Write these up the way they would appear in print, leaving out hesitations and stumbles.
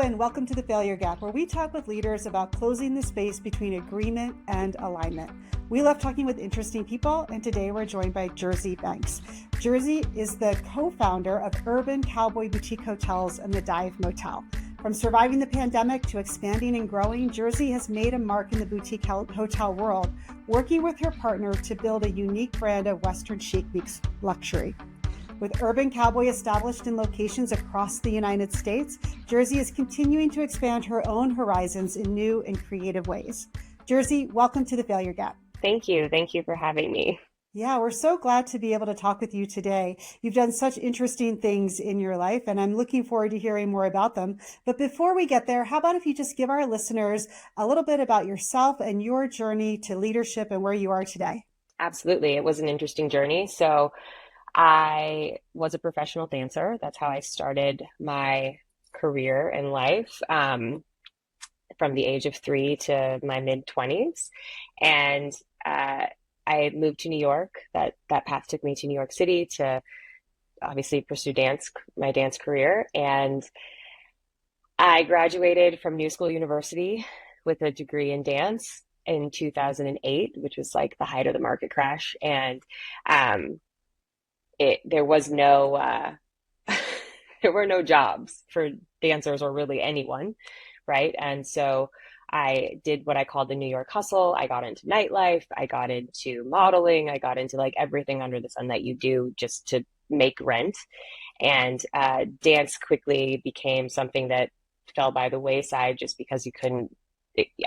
and welcome to The Failure Gap, where we talk with leaders about closing the space between agreement and alignment. We love talking with interesting people, and today we're joined by Jersey Banks. Jersey is the co-founder of Urban Cowboy Boutique Hotels and the Dive Motel. From surviving the pandemic to expanding and growing, Jersey has made a mark in the boutique hotel world, working with her partner to build a unique brand of Western chic meets luxury. With Urban Cowboy established in locations across the United States, Jersey is continuing to expand her own horizons in new and creative ways. Jersey, welcome to The Failure Gap. Thank you. Thank you for having me. Yeah, we're so glad to be able to talk with you today. You've done such interesting things in your life, and I'm looking forward to hearing more about them. But before we get there, how about if you just give our listeners a little bit about yourself and your journey to leadership and where you are today? Absolutely. It was an interesting journey. So I was a professional dancer. That's how I started my career in life, from the age of 3 to my mid-20s. And I moved to New York. That path took me to New York City to obviously pursue my dance career. And I graduated from New School University with a degree in dance in 2008, which was like the height of the market crash. And there was no there were no jobs for dancers or really anyone, right? And so I did what I called the New York hustle. I got into nightlife, I got into modeling, I got into like everything under the sun that you do just to make rent. And dance quickly became something that fell by the wayside just because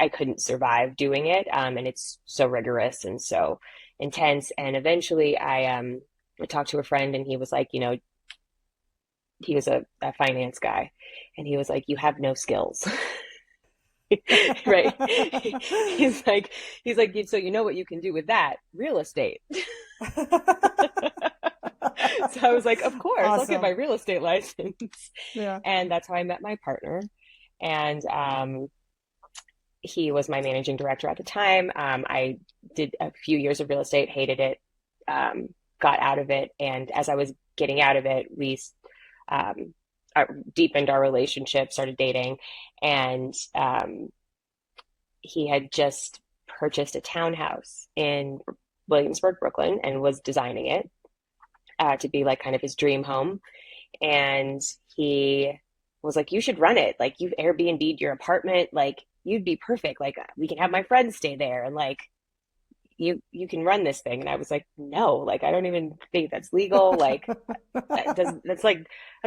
I couldn't survive doing it. And it's so rigorous and so intense. And eventually I talked to a friend, and he was like, he was a finance guy, and he was like, you have no skills. Right. He's like, so you know what you can do with that? Real estate. So I was like, of course, awesome. I'll get my real estate license. Yeah. And that's how I met my partner. And he was my managing director at the time. I did a few years of real estate, hated it, got out of it. And as I was getting out of it, we deepened our relationship, started dating, and he had just purchased a townhouse in Williamsburg, Brooklyn, and was designing it to be like kind of his dream home. And he was like, you should run it. Like, you've Airbnb'd your apartment. Like, you'd be perfect. Like, we can have my friends stay there, and like, you can run this thing. And I was like, no, like, I don't even think that's legal. Like, that's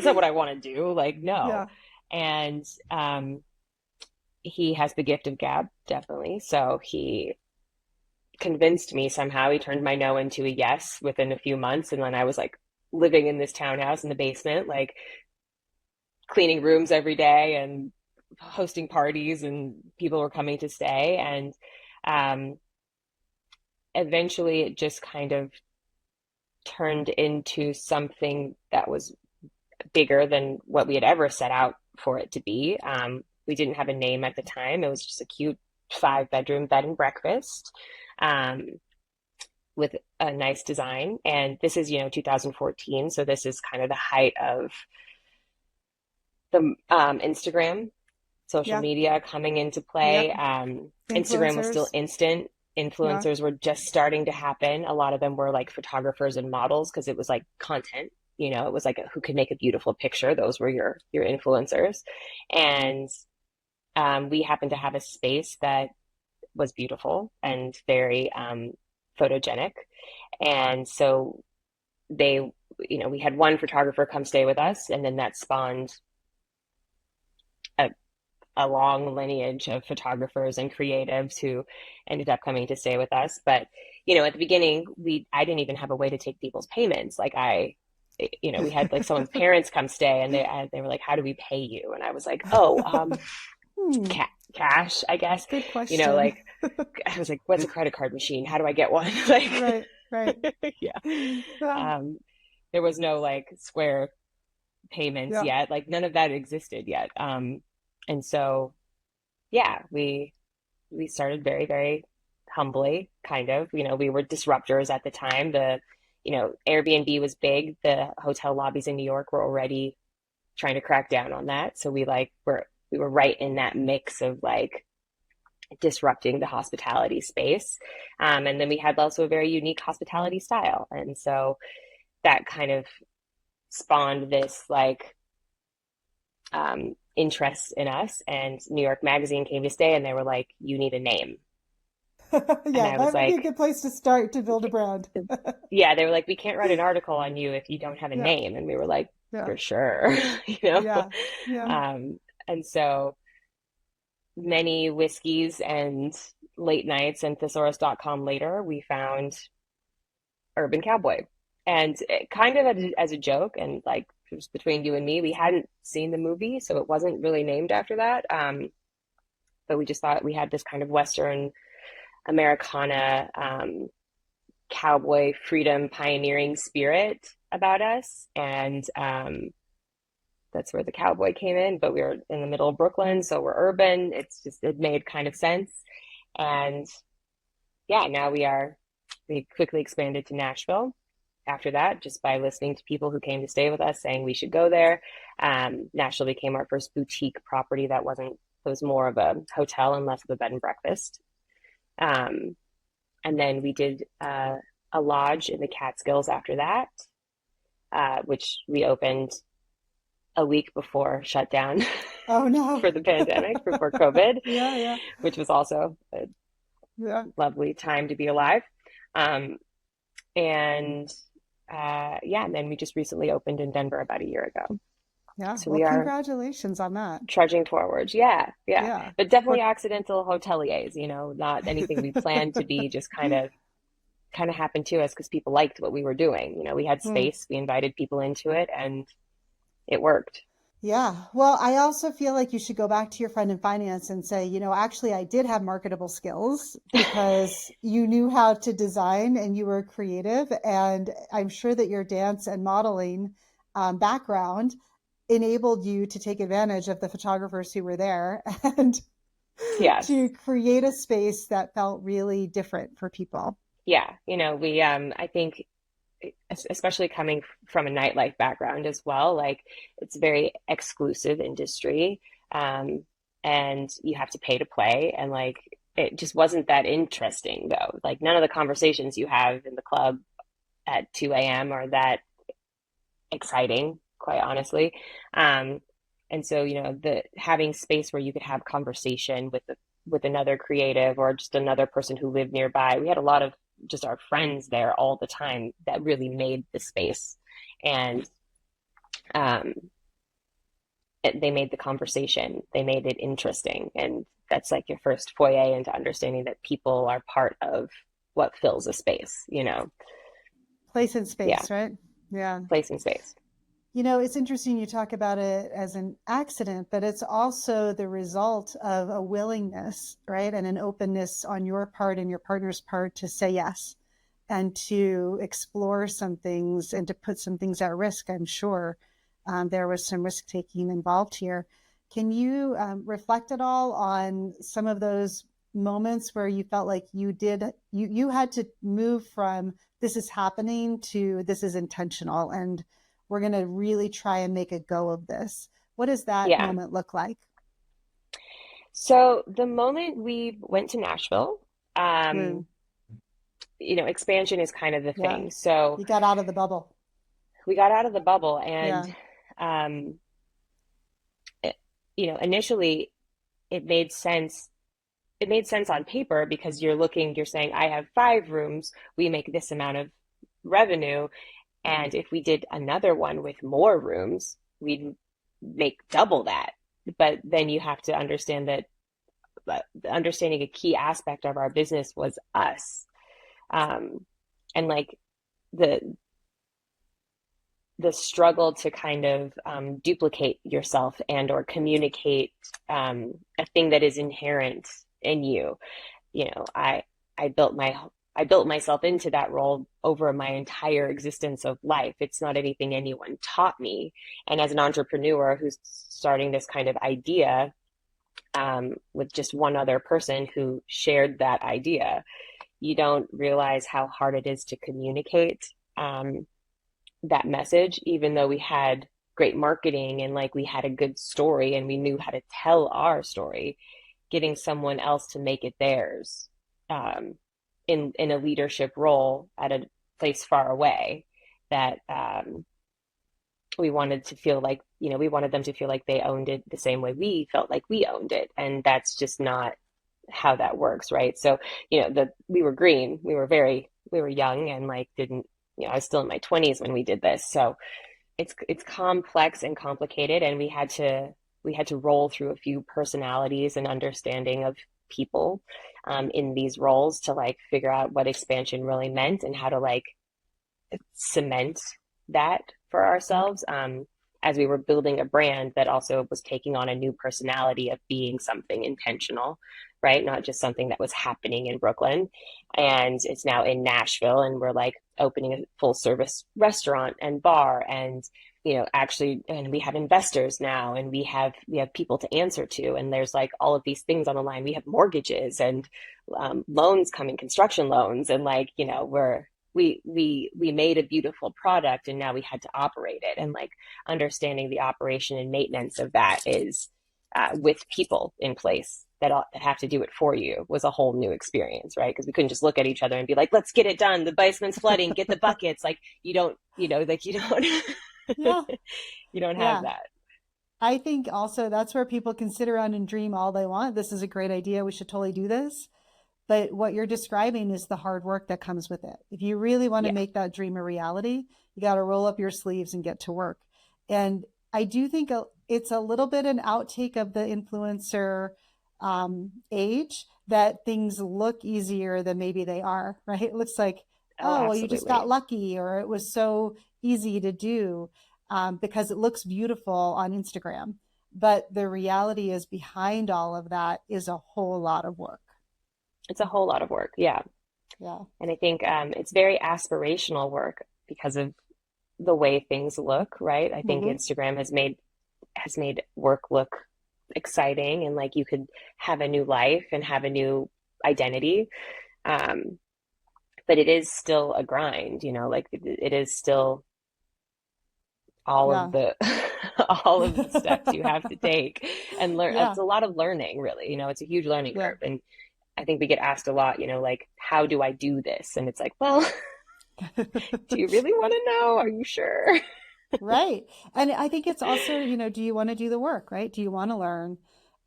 not what I want to do. Like, no. Yeah. And he has the gift of gab, definitely. So he convinced me somehow. He turned my no into a yes within a few months. And then I was like living in this townhouse in the basement, like cleaning rooms every day and hosting parties, and people were coming to stay. And eventually it just kind of turned into something that was bigger than what we had ever set out for it to be. We didn't have a name at the time. It was just a cute 5-bedroom bed and breakfast with a nice design. And this is, 2014. So this is kind of the height of the Instagram, social media coming into play. Instagram was still instant. Influencers were just starting to happen. A lot of them were like photographers and models, because it was like content, it was like who could make a beautiful picture. Those were your influencers. And we happened to have a space that was beautiful and very photogenic. And so we had one photographer come stay with us, and then that spawned a long lineage of photographers and creatives who ended up coming to stay with us. But, at the beginning, I didn't even have a way to take people's payments. Like we had like someone's parents come stay, and they were like, how do we pay you? And I was like, cash, I guess. Good question. Like, I was like, what's a credit card machine? How do I get one? Like, right. Yeah. There was no like Square payments yet. Like, none of that existed yet. And so, yeah, we started very, very humbly, kind of. We were disruptors at the time. Airbnb was big. The hotel lobbies in New York were already trying to crack down on that. So we were we were right in that mix of like disrupting the hospitality space. And then we had also a very unique hospitality style. And so that kind of spawned this like interest in us. And New York Magazine came to stay and they were like, you need a name. And Yeah, I was that would be a like, good place to start to build a brand. yeah, they were like, we can't write an article on you if you don't have a Yeah, name. And we were like, yeah, for sure, you know? yeah, yeah. And so many whiskeys and late nights and thesaurus.com later, we found Urban Cowboy. And it kind of as a joke, and like just between you and me, we hadn't seen the movie, so it wasn't really named after that. But we just thought we had this kind of Western Americana cowboy freedom pioneering spirit about us. And that's where the cowboy came in. But we were in the middle of Brooklyn, so we're urban. It made kind of sense. And yeah, now we quickly expanded to Nashville after that, just by listening to people who came to stay with us saying we should go there. Nashville became our first boutique property that was more of a hotel and less of a bed and breakfast. And then we did a lodge in the Catskills after that, which we opened a week before shutdown Oh no. for the pandemic, before COVID, Yeah, yeah, which was also a yeah. lovely time to be alive. And yeah, and then we just recently opened in Denver about a year ago. Yeah. So Well, we are congratulations on that. trudging forward. Yeah, yeah. Yeah. But definitely What accidental hoteliers, not anything we planned to be, just kind of happened to us because people liked what we were doing. We had Hmm. space, we invited people into it, and it worked. Yeah. Well, I also feel like you should go back to your friend in finance and say, actually, I did have marketable skills because you knew how to design and you were creative. And I'm sure that your dance and modeling background enabled you to take advantage of the photographers who were there and Yes. to create a space that felt really different for people. Yeah. We I think especially coming from a nightlife background as well, like it's a very exclusive industry. And you have to pay to play. And like it just wasn't that interesting though. Like none of the conversations you have in the club at 2 a.m. are that exciting, quite honestly. And so, the having space where you could have conversation with another creative or just another person who lived nearby. We had a lot of just our friends there all the time that really made the space. And um, they made the conversation, they made it interesting. And that's like your first foyer into understanding that people are part of what fills a space. Place and Yeah, space, right? Yeah. place and space. It's interesting you talk about it as an accident, but it's also the result of a willingness, right? And an openness on your part and your partner's part to say yes and to explore some things and to put some things at risk, I'm sure. There was some risk taking involved here. Can you reflect at all on some of those moments where you felt like you had to move from this is happening to this is intentional and we're going to really try and make a go of this? What does that Yeah. moment look like? So the moment we went to Nashville, um, Mm, expansion is kind of the yeah. thing. So You got out of the bubble. we got out of the bubble and, Yeah. um, it, initially it made sense. It made sense on paper because you're saying, I have 5 rooms, we make this amount of revenue. And if we did another one with more rooms, we'd make double that. But then you have to understand that understanding a key aspect of our business was us. And like the struggle to kind of duplicate yourself and or communicate a thing that is inherent in you. I built myself into that role over my entire existence of life. It's not anything anyone taught me. And as an entrepreneur who's starting this kind of idea with just one other person who shared that idea, you don't realize how hard it is to communicate that message, even though we had great marketing and like we had a good story and we knew how to tell our story, getting someone else to make it theirs, um, in a leadership role at a place far away, that we wanted to feel like, we wanted them to feel like they owned it the same way we felt like we owned it. And that's just not how that works, right? So, we were green, we were young and like didn't, I was still in my 20s when we did this. So it's complex and complicated, and we had to roll through a few personalities and understanding of people, in these roles to like figure out what expansion really meant and how to like cement that for ourselves, as we were building a brand that also was taking on a new personality of being something intentional, right? Not just something that was happening in Brooklyn. And it's now in Nashville, and we're like opening a full service restaurant and bar, and actually, and we have investors now, and we have people to answer to, and there's like all of these things on the line. We have mortgages and loans coming, construction loans, and like we made a beautiful product, and now we had to operate it, and like understanding the operation and maintenance of that is, with people in place that have to do it for you, was a whole new experience, right? Because we couldn't just look at each other and be like, let's get it done, the basement's flooding, get the buckets. Like you don't, like you don't Yeah. you don't have Yeah. that. I think also that's where people can sit around and dream all they want. This is a great idea. We should totally do this. But what you're describing is the hard work that comes with it. If you really want to Yeah. make that dream a reality, you got to roll up your sleeves and get to work. And I do think it's a little bit an outtake of the influencer age, that things look easier than maybe they are, right? It looks like, Oh, oh, well, you just got absolutely. lucky, or it was so easy to do, because it looks beautiful on Instagram. But the reality is behind all of that is a whole lot of work. It's a whole lot of work. Yeah. Yeah. And I think, it's very aspirational work because of the way things look, right? I think Mm-hmm. Instagram has made work look exciting, and like you could have a new life and have a new identity. Um, but it is still a grind, like it is still all of Yeah. the all of the steps you have to take and learn. Yeah. It's a lot of learning, really. It's a huge learning Yeah. curve. And I think we get asked a lot, like, how do I do this? And it's like, well, do you really want to know? Are you sure? Right. And I think it's also, do you want to do the work, right? Do you want to learn?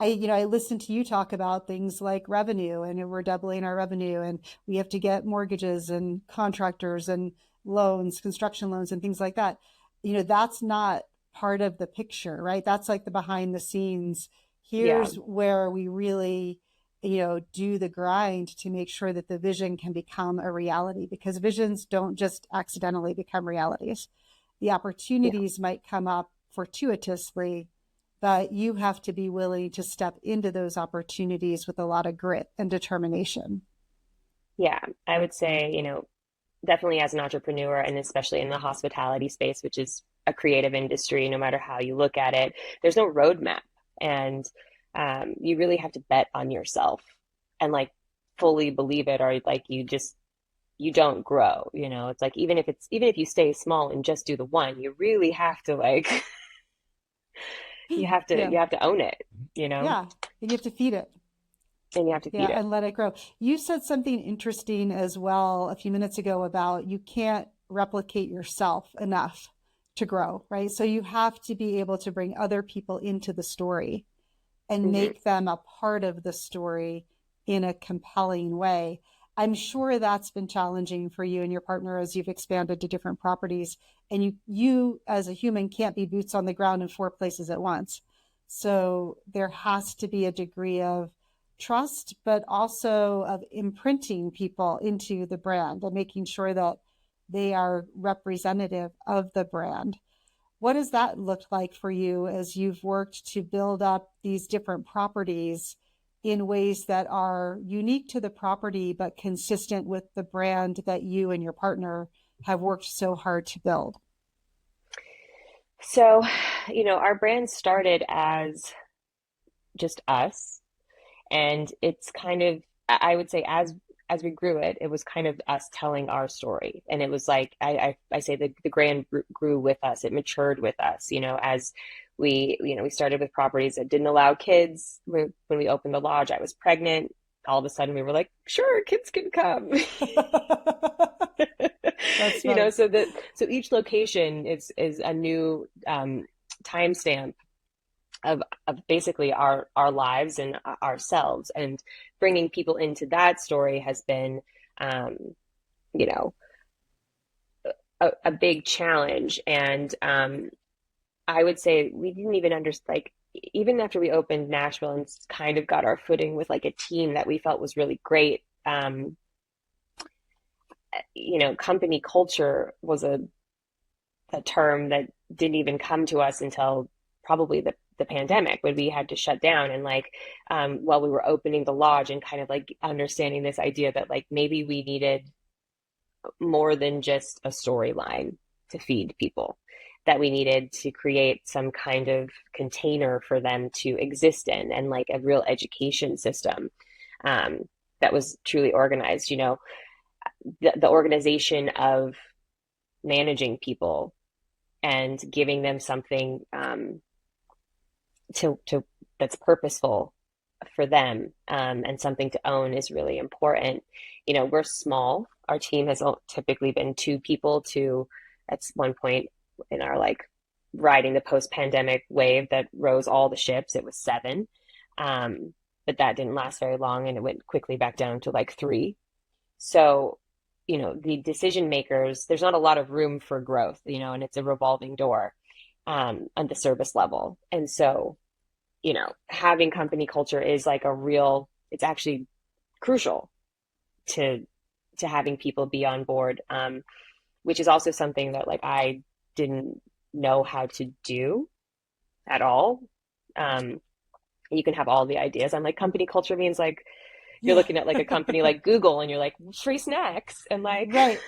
I listened to you talk about things like revenue, and we're doubling our revenue, and we have to get mortgages and contractors and loans, construction loans and things like that. That's not part of the picture, right? That's like the behind the scenes. Yeah. Here's where we really, do the grind to make sure that the vision can become a reality, because visions don't just accidentally become realities. The Yeah. opportunities might come up fortuitously, but you have to be willing to step into those opportunities with a lot of grit and determination. Yeah. I would say, definitely as an entrepreneur, and especially in the hospitality space, which is a creative industry, no matter how you look at it, there's no roadmap. And you really have to bet on yourself and like fully believe it, or like you don't grow. It's like even if you stay small and just do the one, you really have to like you have to Yeah. you have to own it, you know, Yeah. And you have to feed it. and you have to Yeah. feed it. And let it grow. You said something interesting as well a few minutes ago about you can't replicate yourself enough to grow, right? So you have to be able to bring other people into the story and Hmm. make them a part of the story in a compelling way. I'm sure that's been challenging for you and your partner as you've expanded to different properties. And you as a human can't be boots on the ground in four places at once. So there has to be a degree of trust, but also of imprinting people into the brand and making sure that they are representative of the brand. What does that look like for you as you've worked to build up these different properties in ways that are unique to the property, but consistent with the brand that you and your partner have worked so hard to build? So, our brand started as just us, and it's kind of, I would say, as we grew it, it was kind of us telling our story. And it was like, I say the brand grew with us. It matured with us, as we started with properties that didn't allow kids. When we opened the lodge, I was pregnant. All of a sudden we were like, sure, kids can come. That's funny. So each location is a new timestamp of basically our lives and ourselves, and bringing people into that story has been you know a big challenge. And I would say we didn't even understand, like, even after we opened Nashville and kind of got our footing with like a team that we felt was really great. Company culture was a term that didn't even come to us until probably the pandemic, when we had to shut down. And like, while we were opening the lodge and kind of like understanding this idea that like maybe we needed more than just a storyline to feed people, that we needed to create some kind of container for them to exist in, and like a real education system that was truly organized. The organization of managing people and giving them something to that's purposeful for them, and something to own is really important. We're small. Our team has typically been 2 people to, at one point in our like riding the post-pandemic wave that rose all the ships, it was 7. But that didn't last very long, and it went quickly back down to like 3. So, the decision makers, there's not a lot of room for growth, and it's a revolving door on the service level. And so, having company culture is like it's actually crucial to having people be on board, which is also something that like I didn't know how to do at all. You can have all the ideas. I'm like, company culture means like, you're looking at like a company like Google and you're like, free snacks, and like, right.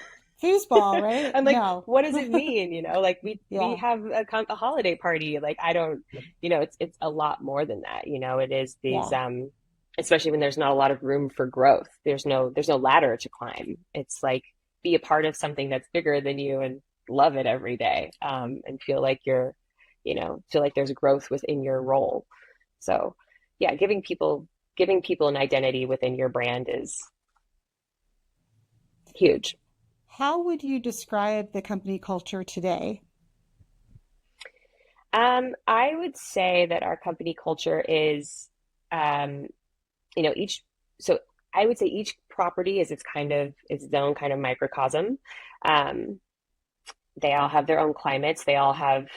Foosball, right? I'm like, No. what does it mean? Like we have a holiday party. Like, I don't, it's a lot more than that. It is these, especially when there's not a lot of room for growth. There's no ladder to climb. It's like, be a part of something that's bigger than you and love it every day. And feel like feel like there's growth within your role. So yeah, giving people an identity within your brand is huge. How would you describe the company culture today? I would say that our company culture is, each, so I would say each property is its own kind of microcosm. Um, they all have their own climates. They all have,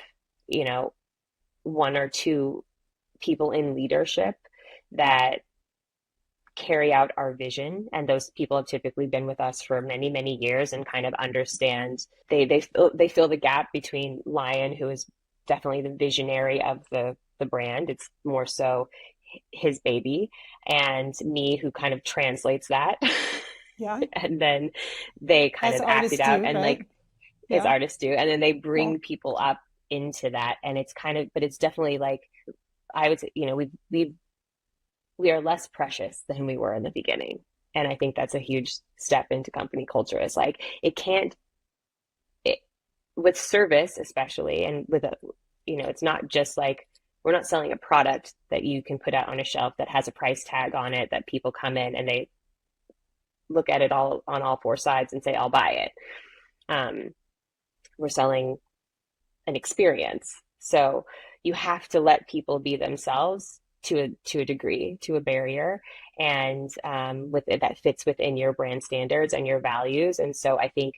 1 or 2 people in leadership that carry out our vision, and those people have typically been with us for many, many years and kind of understand. They fill the gap between Lion, who is definitely the visionary of the brand. It's more so his baby, and me, who kind of translates that. Yeah. And then they kind As of act it artists out, do, and right? like, as Yeah. artists do, and then they Yeah. bring people up into that. And it's kind of, but it's definitely like, I would say, we are less precious than we were in the beginning. And I think that's a huge step into company culture. Is like, with service, especially, and with it's not just like, we're not selling a product that you can put out on a shelf that has a price tag on it, that people come in and they look at it all on all 4 sides and say, I'll buy it. We're selling an experience. So you have to let people be themselves to a degree, to a barrier, and with it, that fits within your brand standards and your values. And so I think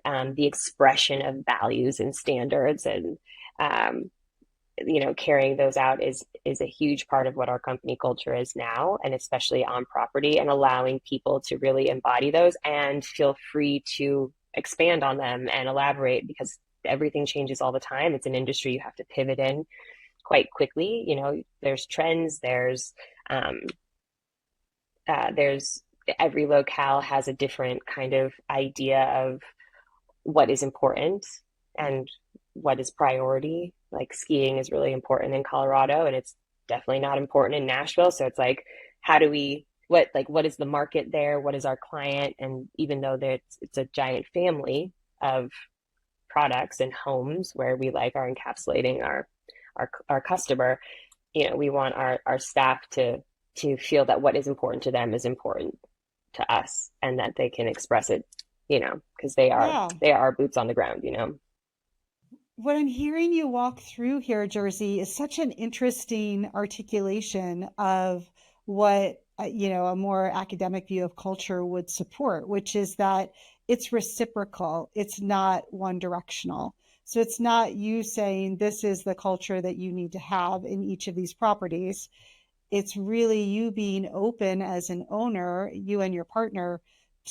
the expression of values and standards, and carrying those out is a huge part of what our company culture is now, and especially on property, and allowing people to really embody those and feel free to expand on them and elaborate, because everything changes all the time. It's an industry you have to pivot in quite quickly. There's trends, there's every locale has a different kind of idea of what is important and what is priority. Like, skiing is really important in Colorado, and it's definitely not important in Nashville. So it's like, how do we what is the market there? What is our client? And even though it's a giant family of products and homes where we like are encapsulating our customer, we want our staff to feel that what is important to them is important to us and that they can express it, because Yeah. they are boots on the ground. What I'm hearing you walk through here, Jersey, is such an interesting articulation of what, a more academic view of culture would support, which is that it's reciprocal, it's not one directional. So it's not you saying this is the culture that you need to have in each of these properties. It's really you being open as an owner, you and your partner,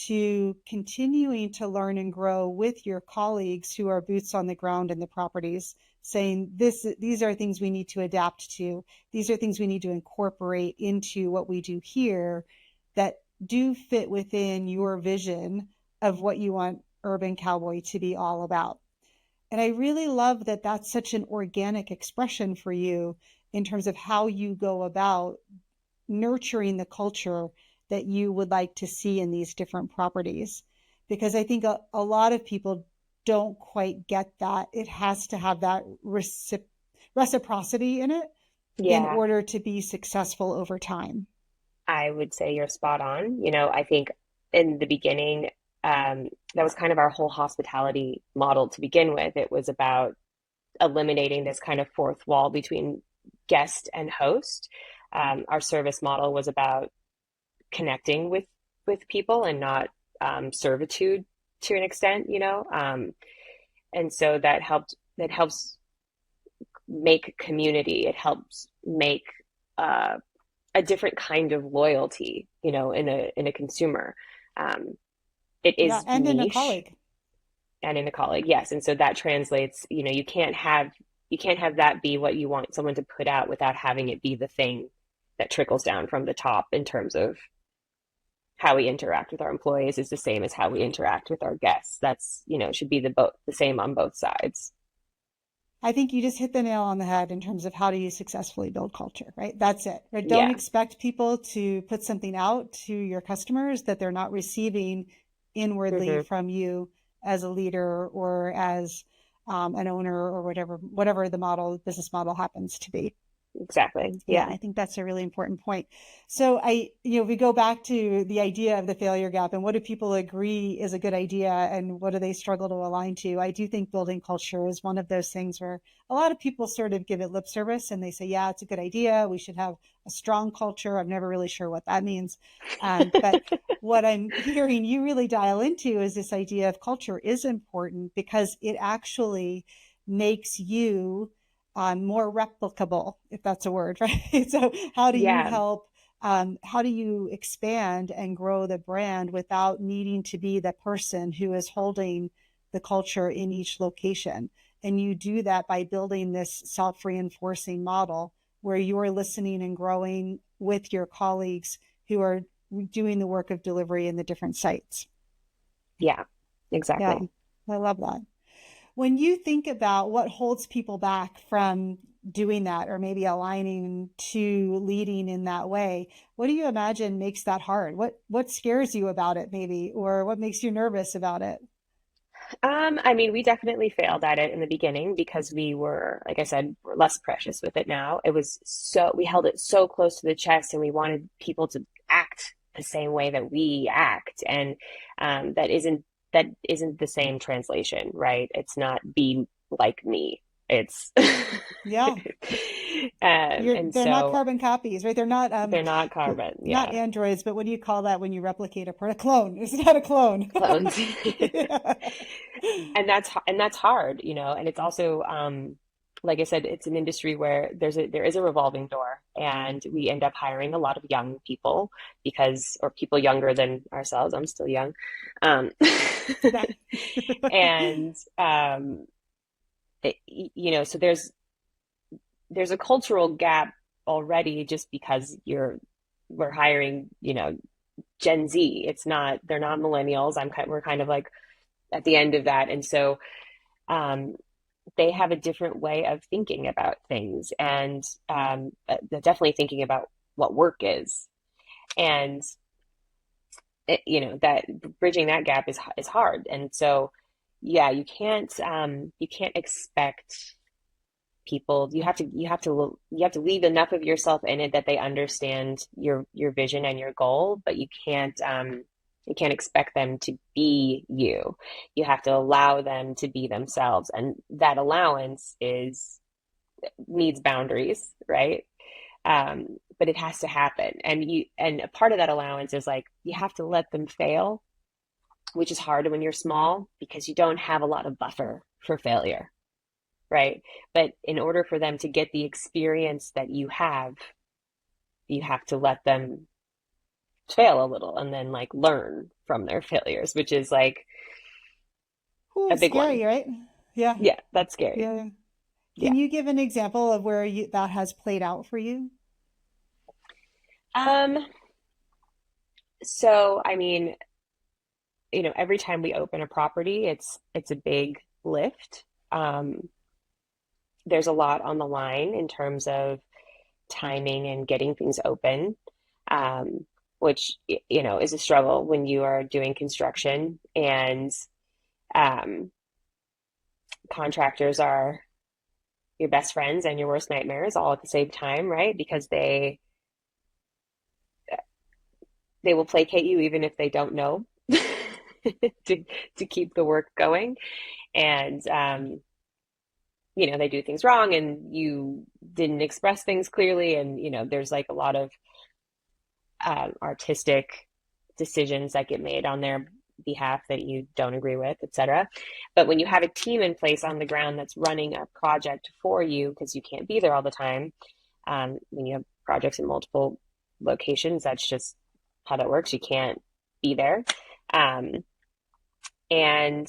to continuing to learn and grow with your colleagues who are boots on the ground in the properties, saying these are things we need to adapt to. These are things we need to incorporate into what we do here that do fit within your vision of what you want Urban Cowboy to be all about. And I really love that that's such an organic expression for you in terms of how you go about nurturing the culture that you would like to see in these different properties. Because I think a lot of people don't quite get that. It has to have that reciprocity in it in Yeah, order to be successful over time. I would say you're spot on. I think in the beginning, that was kind of our whole hospitality model to begin with. It was about eliminating this kind of fourth wall between guest and host. Our service model was about connecting with people and not servitude to an extent. And so that helps make community. It helps make a different kind of loyalty, in a consumer. It Yeah, is and in a niche colleague. and in a colleague, yes. And so that translates, you can't have that be what you want someone to put out without having it be the thing that trickles down from the top in terms of how we interact with our employees is the same as how we interact with our guests. That's, should be the same on both sides. I think you just hit the nail on the head in terms of how do you successfully build culture, right? That's it, right? Don't Yeah. expect people to put something out to your customers that they're not receiving inwardly Hmm. from you as a leader or as an owner or whatever the business model happens to be. Exactly. Yeah, Yeah. I think that's a really important point. So we go back to the idea of the failure gap and what do people agree is a good idea and what do they struggle to align to? I do think building culture is one of those things where a lot of people sort of give it lip service and they say, yeah, it's a good idea. We should have a strong culture. I'm never really sure what that means. But what I'm hearing you really dial into is this idea of culture is important because it actually makes you more replicable, if that's a word, right? So, how do you Yeah. help? How do you expand and grow the brand without needing to be the person who is holding the culture in each location? And you do that by building this self reinforcing model where you're listening and growing with your colleagues who are doing the work of delivery in the different sites. Yeah. Yeah, Exactly. I love that. When you think about what holds people back from doing that or maybe aligning to leading in that way, what do you imagine makes that hard? What scares you about it maybe, or what makes you nervous about it? I mean, we definitely failed at it in the beginning because we were, like I said, we're less precious with it now. We held it so close to the chest and we wanted people to act the same way that we act. And that isn't the same translation, right? It's not be like me. It's, Yeah, and they're not so carbon copies, right? They're not they're not carbon. not Yeah. androids, but what do you call that when you replicate a part? A clone. It's not a clone. Clones. Yeah. And that's hard, and it's also like I said, it's an industry where there is a revolving door and we end up hiring a lot of young people or people younger than ourselves. I'm still young. Um, That- and so there's a cultural gap already just because we're hiring, Gen Z. They're not millennials. We're kind of like at the end of that. And so um, they have a different way of thinking about things and definitely thinking about what work is. And that bridging that gap is hard. And so, yeah, you can't expect people. You have to leave enough of yourself in it that they understand your vision and your goal, but you can't expect them to be you. You have to allow them to be themselves, and that allowance is needs boundaries, right? But it has to happen, and a part of that allowance is like you have to let them fail, which is hard when you're small because you don't have a lot of buffer for failure, right? But in order for them to get the experience that you have to let them fail a little and then like learn from their failures, which is like Ooh, a big one. scary, right? Yeah. Yeah, that's scary. Yeah. Yeah. Can you give an example of where that has played out for you? Um, so I mean, every time we open a property, it's a big lift. Um, there's a lot on the line in terms of timing and getting things open, um, which is a struggle when you are doing construction, and um, contractors are your best friends and your worst nightmares all at the same time, right? Because they will placate you even if they don't know to keep the work going, and they do things wrong and you didn't express things clearly, and there's like a lot of artistic decisions that get made on their behalf that you don't agree with, etc. But when you have a team in place on the ground that's running a project for you, because you can't be there all the time, when you have projects in multiple locations, that's just how that works. You can't be there. Um, and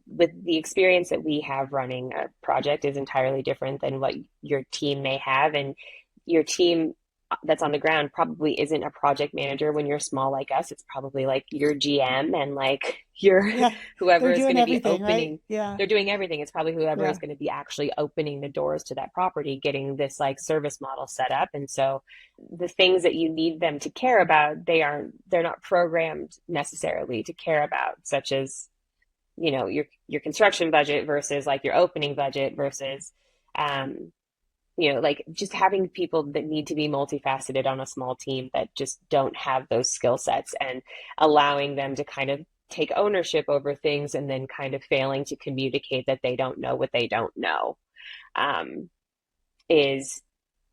with the experience that we have running a project is entirely different than what your team may have. And your team that's on the ground probably isn't a project manager when you're small like us. It's probably like your GM and like your Yeah. whoever They're is doing going to be everything, right? opening. Yeah. They're doing everything. It's probably whoever Yeah. is going to be actually opening the doors to that property, getting this like service model set up. And so the things that you need them to care about, they're not programmed necessarily to care about, such as your construction budget versus like your opening budget versus like just having people that need to be multifaceted on a small team that just don't have those skill sets, and allowing them to kind of take ownership over things and then kind of failing to communicate that they don't know what they don't know, um, is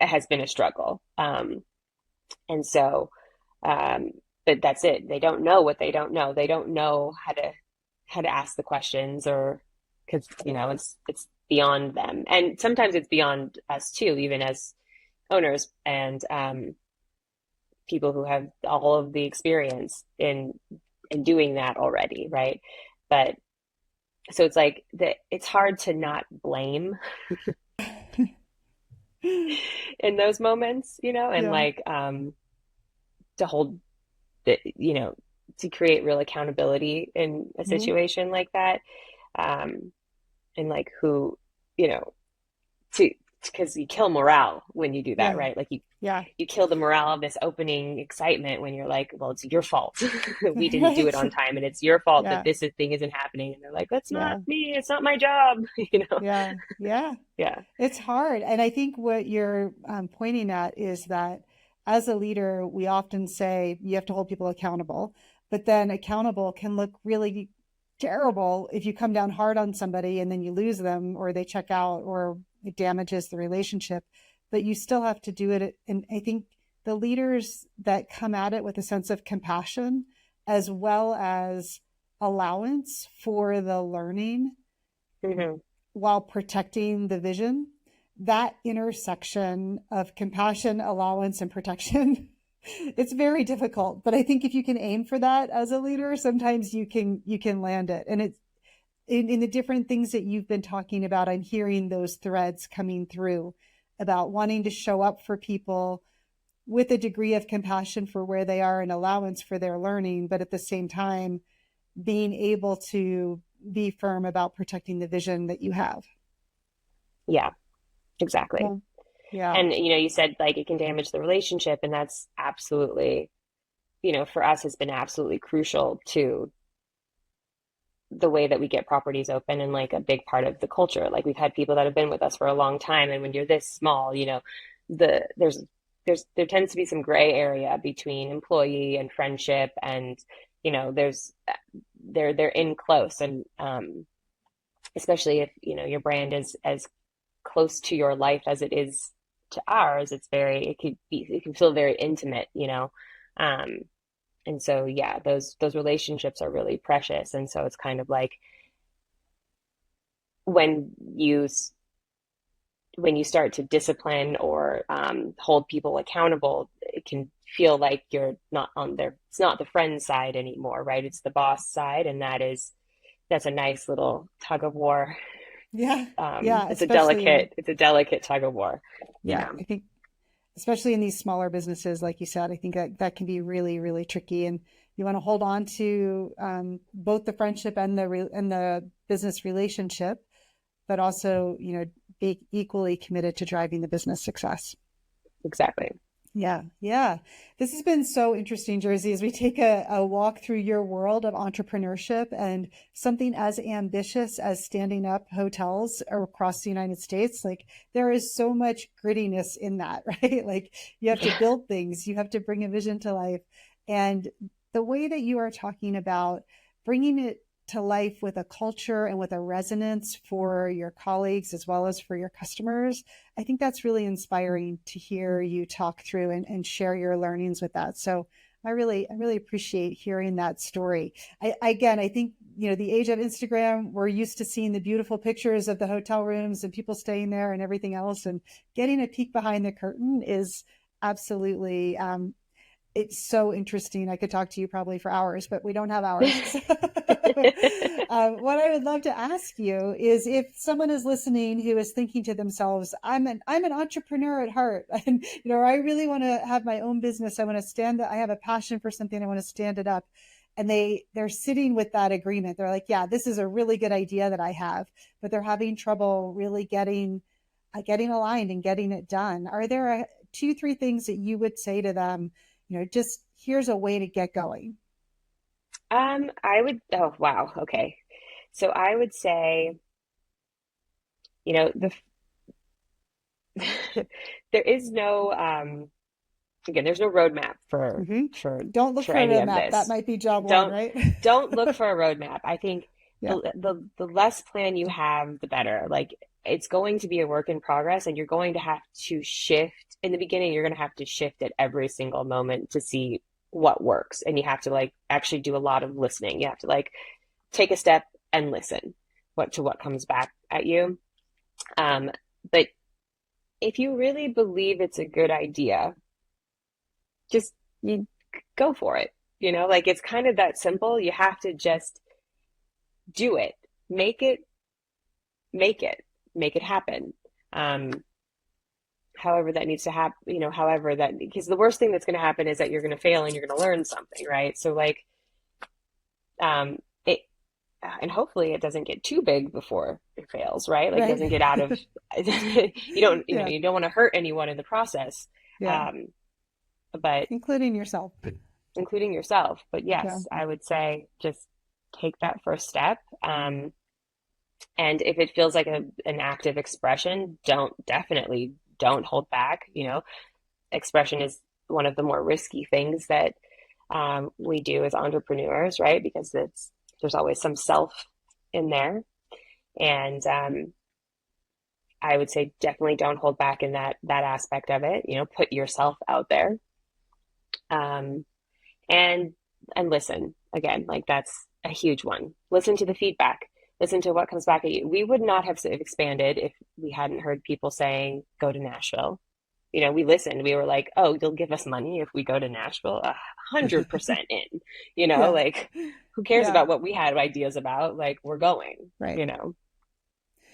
has been a struggle. And so but that's it. They don't know what they don't know. They don't know how to ask the questions, or because it's beyond them, and sometimes it's beyond us too, even as owners and people who have all of the experience in doing that already, right? But so it's like it's hard to not blame in those moments, and Yeah. like to hold the to create real accountability in a Hmm. situation like that, and like who you know to because you kill morale when you do that, Yeah. right? Like Yeah. you kill the morale of this opening excitement when you're like, well, it's your fault. We didn't do it on Right. time, and it's your fault that Yeah. this thing isn't happening. And they're like, that's not Yeah. me. It's not my job. Yeah. Yeah. Yeah. It's hard. And I think what you're pointing at is that as a leader, we often say you have to hold people accountable, but then accountable can look really terrible if you come down hard on somebody and then you lose them or they check out or it damages the relationship. But you still have to do it. And I think the leaders that come at it with a sense of compassion as well as allowance for the learning Hmm. while protecting the vision, that intersection of compassion, allowance, and protection, it's very difficult. But I think if you can aim for that as a leader, sometimes you can land it. And it's in the different things that you've been talking about, I'm hearing those threads coming through about wanting to show up for people with a degree of compassion for where they are and allowance for their learning, but at the same time being able to be firm about protecting the vision that you have. Yeah, exactly. Well, Yeah. And, you said like it can damage the relationship, and that's absolutely, for us has been absolutely crucial to the way that we get properties open and like a big part of the culture. Like we've had people that have been with us for a long time, and when you're this small, there tends to be some gray area between employee and friendship, and there's they're in close, and especially if your brand is as close to your life as it is to ours, it can feel very intimate. Um, and so yeah, those relationships are really precious. And so it's kind of like when you when you start to discipline or hold people accountable, it can feel like you're not on their, it's not the friend side anymore, right? It's the boss side, and that's a nice little tug of war. Yeah. Yeah. It's a delicate tug of war, you Yeah. know. I think especially in these smaller businesses, like you said, I think that can be really, really tricky. And you want to hold on to both the friendship and the business relationship, but also, be equally committed to driving the business success. Exactly. Yeah, yeah. This has been so interesting, Jersey, as we take a walk through your world of entrepreneurship and something as ambitious as standing up hotels across the United States. Like there is so much grittiness in that, right? Like you have to build things, you have to bring a vision to life. And the way that you are talking about bringing it to life with a culture and with a resonance for your colleagues as well as for your customers, I think that's really inspiring to hear you talk through and share your learnings with that. So I really appreciate hearing that story. Again, I think, the age of Instagram, we're used to seeing the beautiful pictures of the hotel rooms and people staying there and everything else. And getting a peek behind the curtain is absolutely, it's so interesting. I could talk to you probably for hours, but we don't have hours. What I would love to ask you is if someone is listening who is thinking to themselves, I'm an entrepreneur at heart, and I really want to have my own business. I want to I have a passion for something. I want to stand it up. And they're sitting with that agreement. They're like, yeah, this is a really good idea that I have, but they're having trouble really getting aligned and getting it done. Are there two, three things that you would say to them? Just here's a way to get going. Oh, wow. Okay. So I would say, the there is no again, there's no roadmap for Hmm. for Don't look for for a any of roadmap. That this. might be job one, Don't right? don't look for a roadmap. I think Yeah. the less plan you have, the better. Like it's going to be a work in progress, and you're going to have to shift. In the beginning, you're going to have to shift at every single moment to see what works, and you have to like actually do a lot of listening. You have to like take a step and listen what comes back at you. But if you really believe it's a good idea, just you go for it. Like it's kind of that simple. You have to just do it, make it, make it, make it happen. Um, however that needs to happen, however that, because the worst thing that's going to happen is that you're going to fail and you're going to learn something, right? So like, it, and hopefully it doesn't get too big before it fails, right? Like it Right. doesn't get out of, Yeah. you don't want to hurt anyone in the process. Yeah. Um, but Including yourself. including yourself. But Yeah. yes, I would say just take that first step. And if it feels like an active expression, don't hold back. Expression is one of the more risky things that we do as entrepreneurs, right? Because there's always some self in there. And I would say definitely don't hold back in that aspect of it. Put yourself out there. Um, and listen again, like that's a huge one. Listen to the feedback, listen to what comes back at you. We would not have expanded if we hadn't heard people saying go to Nashville. We listened. We were like, oh, you'll give us money if we go to Nashville. 100% in. Yeah. Like who cares Yeah. about what we had ideas about? Like we're going. Right.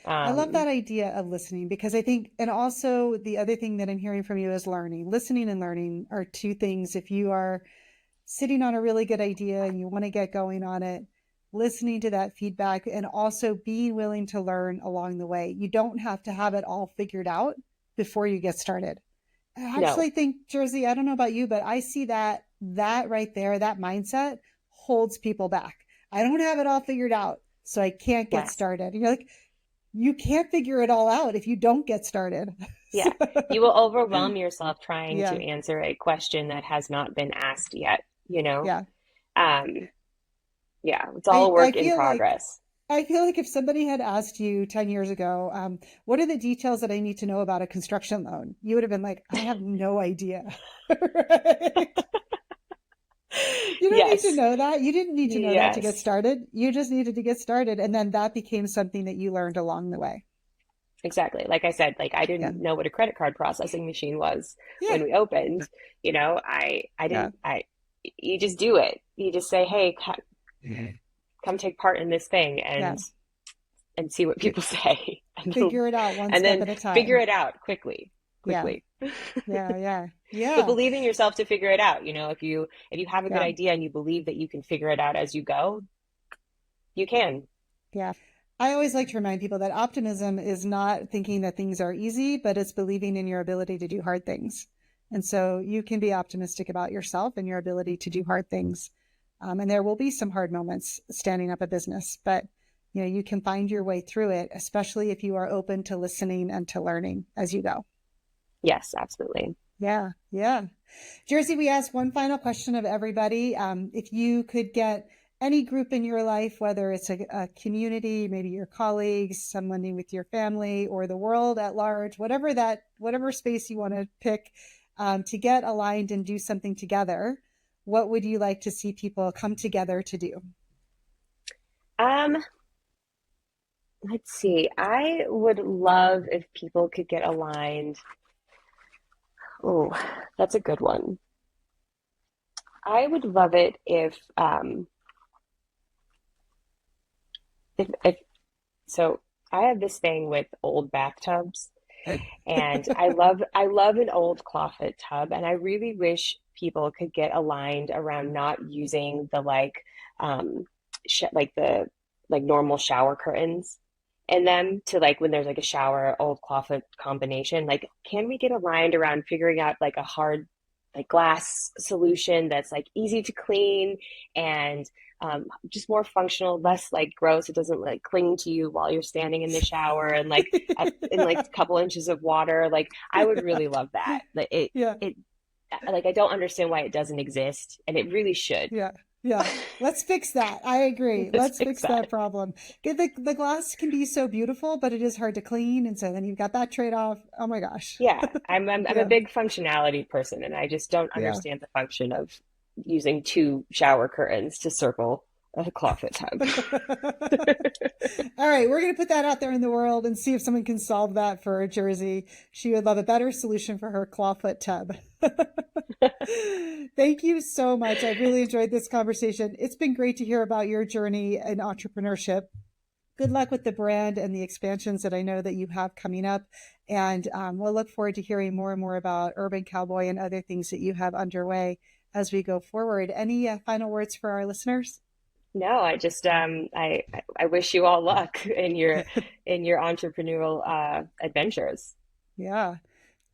I love um that idea of listening because I think, and also the other thing that I'm hearing from you is learning. Listening and learning are two things. If you are sitting on a really good idea and you want to get going on it, listening to that feedback and also being willing to learn along the way. You don't have to have it all figured out before you get started. I No. actually think, Jersey, I don't know about you, but I see that right there, that mindset holds people back. I don't have it all figured out, so I can't get Yes. started. And you're like, you can't figure it all out if you don't get started. Yeah. You will overwhelm yourself trying Yeah. to answer a question that has not been asked yet, you know? Yeah. Yeah, it's all a I work in feel like progress. if somebody had asked you 10 years ago, what are the details that I need to know about a construction loan? You would have been like, I have no idea. Right? You don't need to Yes. know that. You didn't need to know that to get Yes. started. You just needed to get started. And then that became something that you learned along the way. Exactly. Like I said, like I Yeah. didn't know what a credit card processing machine was Yeah. when we opened. You know, I Yeah. didn't I you just do it. You just say, "Hey, come take part in this thing," Yeah. and see what people say. Figure it out one And step then at a figure time. it out quickly. Yeah. Quickly. Yeah. Yeah. But Yeah. believe in yourself to figure it out. You know, if you have a good Yeah. idea and you believe that you can figure it out as you go, you can. Yeah. I always like to remind people that optimism is not thinking that things are easy, but it's believing in your ability to do hard things. And so you can be optimistic about yourself and your ability to do hard things. And there will be some hard moments standing up a business, but you can find your way through it, especially if you are open to listening and to learning as you go. Yes, absolutely. Yeah. Yeah. Jersey, we ask one final question of everybody. If you could get any group in your life, whether it's a community, maybe your colleagues, someone with your family, or the world at large, whatever space you want to pick, to get aligned and do something together, what would you like to see people come together to do? Um, let's see. I would love if people could get aligned. Oh, that's a good one. I would love it if so I have this thing with old bathtubs and I love an old clawfoot tub and I really wish people could get aligned around not using the like the like normal shower curtains in them to like when there's like a shower old clawfoot combination. Like, can we get aligned around figuring out like a hard like glass solution that's like easy to clean and just more functional, less like gross. It doesn't like cling to you while you're standing in the shower and like in like a couple inches of water. Like I would really love that. Like Yeah. it like I don't understand why it doesn't exist, and it really should. Yeah. Yeah. Let's fix that. I agree. Let's Let's fix fix that that. problem. The glass can be so beautiful, but it is hard to clean. And so then you've got that trade-off. Oh my gosh. Yeah, I'm a Yeah. big functionality person, and I just don't Yeah. understand the function of using two shower curtains to circle a clawfoot tub. All right, we're going to put that out there in the world and see if someone can solve that for Jersey. She would love a better solution for her clawfoot tub. Thank you so much. I've really enjoyed this conversation. It's been great to hear about your journey in entrepreneurship. Good luck with the brand and the expansions that I know that you have coming up. And we'll look forward to hearing more and more about Urban Cowboy and other things that you have underway as we go forward. Any final words for our listeners? No, I just I wish you all luck in your entrepreneurial adventures. Yeah.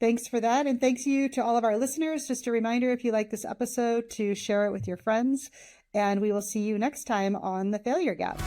Thanks for that. And thanks you to all of our listeners. Just a reminder, if you like this episode, to share it with your friends. And we will see you next time on The Failure Gap.